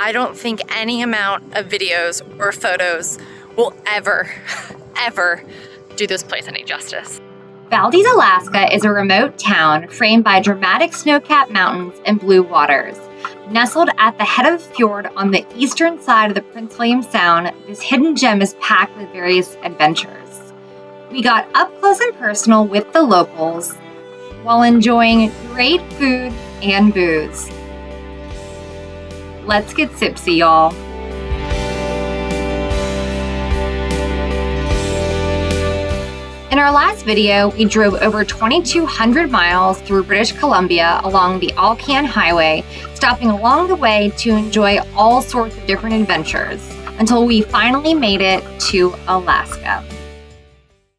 I don't think any amount of videos or photos will ever do this place any justice. Valdez, Alaska is a remote town framed by dramatic snow-capped mountains and blue waters. Nestled at the head of the fjord on the eastern side of the Prince William Sound, this hidden gem is packed with various adventures. We got up close and personal with the locals while enjoying great food and booze. Let's get tipsy, y'all. In our last video, we drove over 2,200 miles through British Columbia along the Alcan Highway, stopping along the way to enjoy all sorts of different adventures until we finally made it to Alaska.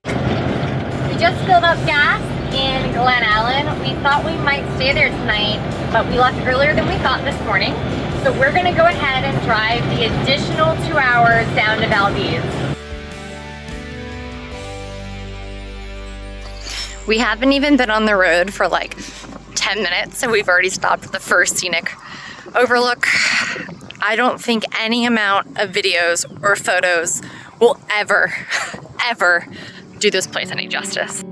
We just filled up gas in Glennallen. We thought we might stay there tonight, but we left earlier than we thought this morning. So we're gonna go ahead and drive the additional 2 hours down to Valdez. We haven't even been on the road for like 10 minutes and we've already stopped at the first scenic overlook. I don't think any amount of videos or photos will ever do this place any justice.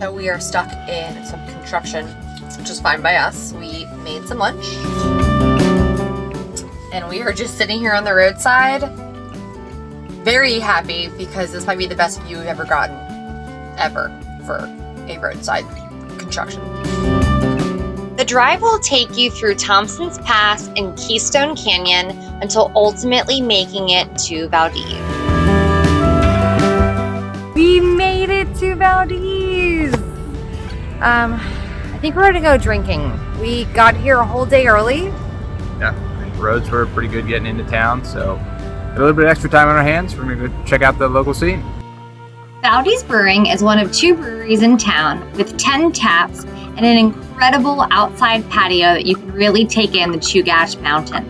So we are stuck in some construction, which is fine by us. We made some lunch. And we are just sitting here on the roadside, very happy because this might be the best view we've ever gotten, ever, for a roadside construction. The drive will take you through Thompson's Pass and Keystone Canyon until ultimately making it to Valdez. We made it to Valdez! I think we're gonna go drinking. We got here a whole day early. Yeah. Roads were pretty good getting into town, so a little bit of extra time on our hands. We're gonna go check out the local scene. Valdez Brewing is one of 2 breweries in town with 10 taps and an incredible outside patio that you can really take in the Chugach Mountains.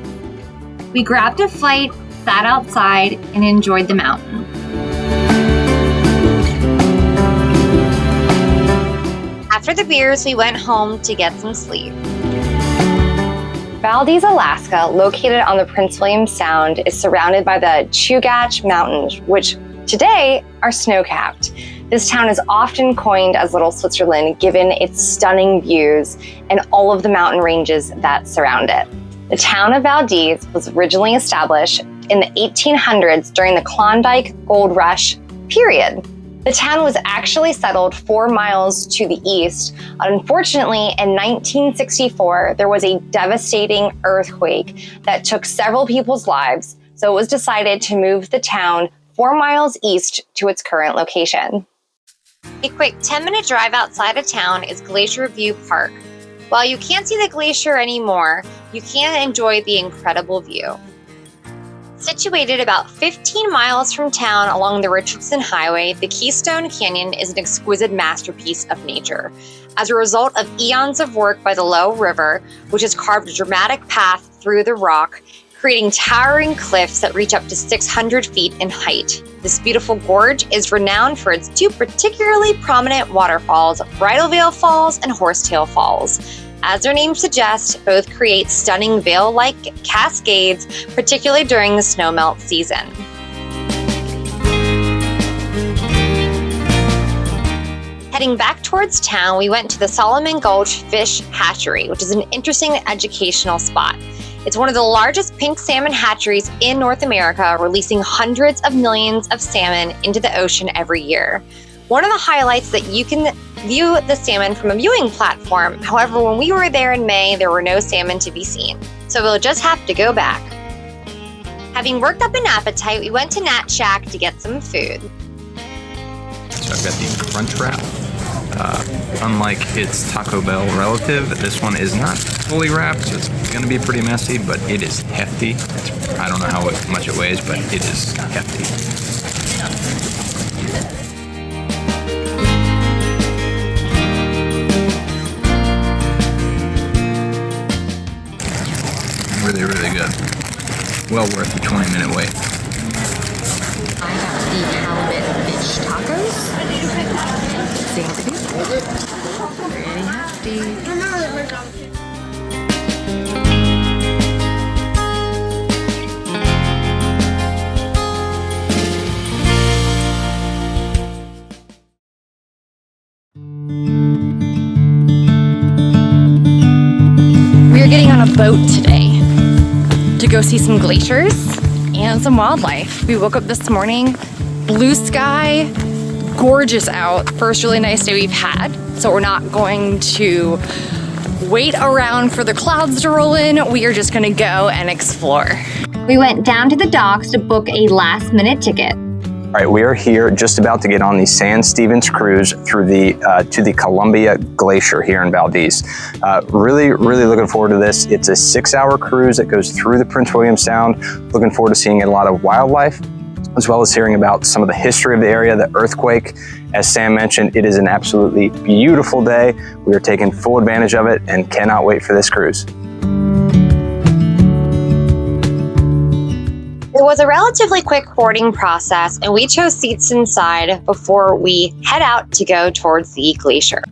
We grabbed a flight, sat outside, and enjoyed the mountains. After the beers, we went home to get some sleep. Valdez, Alaska, located on the Prince William Sound, is surrounded by the Chugach Mountains, which today are snow-capped. This town is often coined as Little Switzerland, given its stunning views and all of the mountain ranges that surround it. The town of Valdez was originally established in the 1800s during the Klondike Gold Rush period. The town was actually settled 4 miles to the east. Unfortunately, in 1964, there was a devastating earthquake that took several people's lives, so it was decided to move the town 4 miles east to its current location. A quick 10-minute drive outside of town is Glacier View Park. While you can't see the glacier anymore, you can enjoy the incredible view. Situated about 15 miles from town along the Richardson Highway, the Keystone Canyon is an exquisite masterpiece of nature. As a result of eons of work by the Low River, which has carved a dramatic path through the rock, creating towering cliffs that reach up to 600 feet in height. This beautiful gorge is renowned for its 2 particularly prominent waterfalls, Bridal Veil Falls and Horsetail Falls. As their name suggests, both create stunning veil-like cascades, particularly during the snowmelt season. Heading back towards town, we went to the Solomon Gulch Fish Hatchery, which is an interesting educational spot. It's one of the largest pink salmon hatcheries in North America, releasing hundreds of millions of salmon into the ocean every year. One of the highlights that you can view the salmon from a viewing platform. However, when we were there in May, there were no salmon to be seen. So we'll just have to go back. Having worked up an appetite, we went to Nat Shack to get some food. So I've got the Crunch Wrap. Unlike its Taco Bell relative, this one is not fully wrapped, so it's going to be pretty messy, but it is hefty. I don't know how much it weighs, but it is hefty. Really, really good. Well worth the 20-minute wait. I got the halibut fish tacos. We're getting on a boat today to go see some glaciers and some wildlife. We woke up this morning, blue sky, gorgeous out. First really nice day we've had. So we're not going to wait around for the clouds to roll in. We are just gonna go and explore. We went down to the docks to book a last-minute ticket. All right, we are here just about to get on the San Stevens cruise through the to the Columbia Glacier here in Valdez. Really looking forward to this. It's a 6-hour cruise that goes through the Prince William Sound. Looking forward to seeing a lot of wildlife, as well as hearing about some of the history of the area, the earthquake. As Sam mentioned, it is an absolutely beautiful day. We are taking full advantage of it and cannot wait for this cruise. It was a relatively quick boarding process, and we chose seats inside before we head out to go towards the glacier.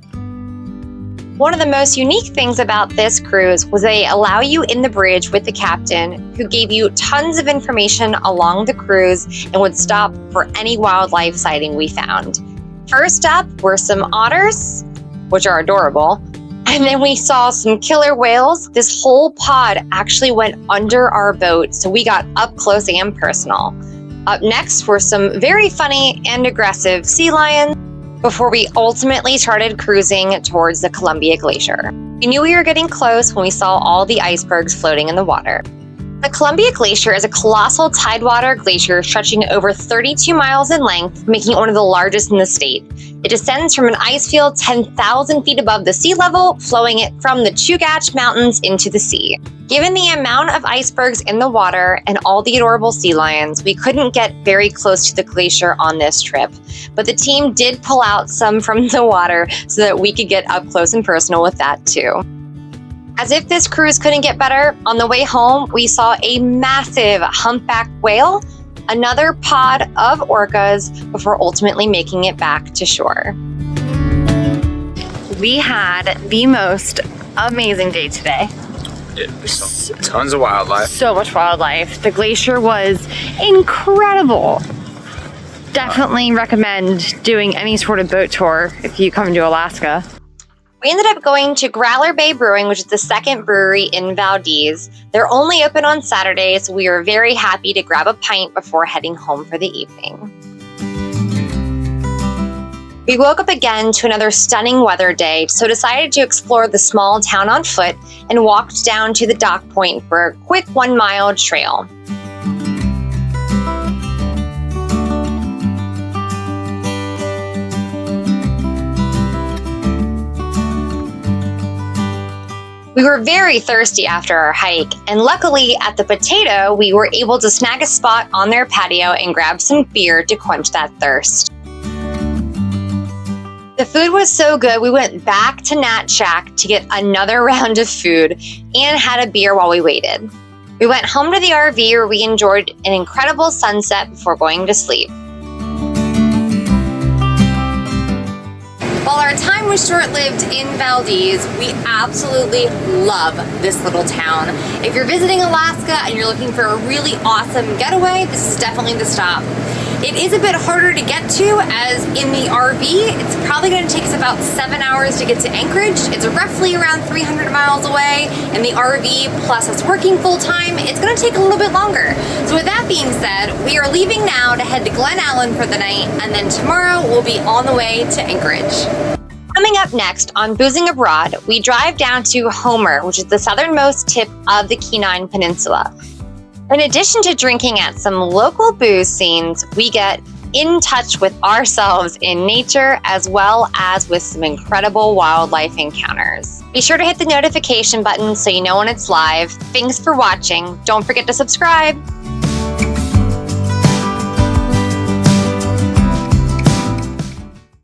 One of the most unique things about this cruise was they allow you in the bridge with the captain, who gave you tons of information along the cruise and would stop for any wildlife sighting we found. First up were some otters, which are adorable. And then we saw some killer whales. This whole pod actually went under our boat, so we got up close and personal. Up next were some very funny and aggressive sea lions before we ultimately started cruising towards the Columbia Glacier. We knew we were getting close when we saw all the icebergs floating in the water. The Columbia Glacier is a colossal tidewater glacier stretching over 32 miles in length, making it one of the largest in the state. It descends from an ice field 10,000 feet above the sea level, flowing it from the Chugach Mountains into the sea. Given the amount of icebergs in the water and all the adorable sea lions, we couldn't get very close to the glacier on this trip, but the team did pull out some from the water so that we could get up close and personal with that too. As if this cruise couldn't get better, on the way home, we saw a massive humpback whale, another pod of orcas, before ultimately making it back to shore. We had the most amazing day today. Tons of wildlife. So much wildlife. The glacier was incredible. Definitely recommend doing any sort of boat tour if you come to Alaska. We ended up going to Growler Bay Brewing, which is the second brewery in Valdez. They're only open on Saturdays, so we were very happy to grab a pint before heading home for the evening. We woke up again to another stunning weather day, so decided to explore the small town on foot and walked down to the dock point for a quick 1-mile trail. We were very thirsty after our hike, and luckily at the Potato, we were able to snag a spot on their patio and grab some beer to quench that thirst. The food was so good, we went back to Nat Shack to get another round of food and had a beer while we waited. We went home to the RV where we enjoyed an incredible sunset before going to sleep. While our time was short-lived in Valdez, we absolutely love this little town. If you're visiting Alaska and you're looking for a really awesome getaway, this is definitely the stop. It is a bit harder to get to, as in the RV, it's probably going to take us about 7 hours to get to Anchorage. It's roughly around 300 miles away, and the RV, plus us working full-time, it's going to take a little bit longer. So with that being said, we are leaving now to head to Glennallen for the night, and then tomorrow we'll be on the way to Anchorage. Coming up next on Boozing Abroad, we drive down to Homer, which is the southernmost tip of the Kenai Peninsula. In addition to drinking at some local booze scenes, we get in touch with ourselves in nature, as well as with some incredible wildlife encounters. Be sure to hit the notification button so you know when it's live. Thanks for watching. Don't forget to subscribe.